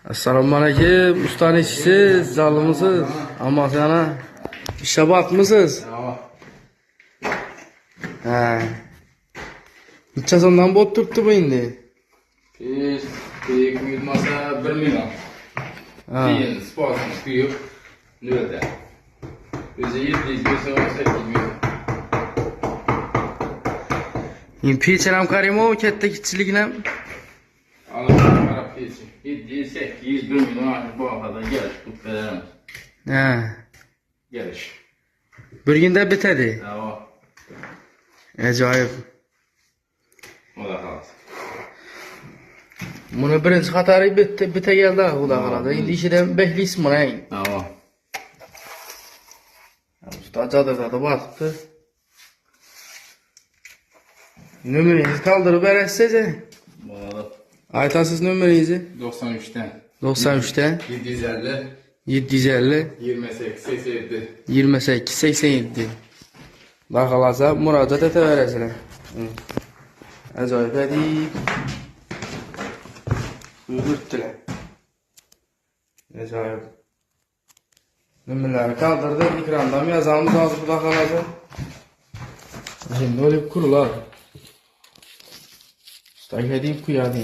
Assalamualaikum, usta neçisiz, zalımısız, Amasyana işe bakmışsınız. He. Neçə sondan bot tuttu bu indi? Biz büyük uyutmasa 1 milyon. Deyin spasını büyük nöde. Bizi 700 1 8 milyon. Piçenem Karimov ketdi kiçiligine. Allah'ın tarafı için. 700 800 1 milyon artık bu haftada geliş tut veremez. He. Geliş. Bir gündə bitədi. Tamam. Acayip. O da kalsın. Bunu birinci xatarı bitə gəldi Xuda qaladı. İndi işidən bekləyirsin buna. Tamam. Usta cadırda batıbdı. Nömrənizi kaldırıb ərəsəcə. Bu arada Aytasız nömrənizi. 93'ten. 93'te 750 750 28 87. 28 87. Baxalasa müracaat etə verəsənə. Acayip edib. Uyğurtdilər. Acayip. Nömrələri kaldırdı. Ekranda yazamız azı bu baxalasa. Şimdi öyle kurular. Usta edib kuyadı.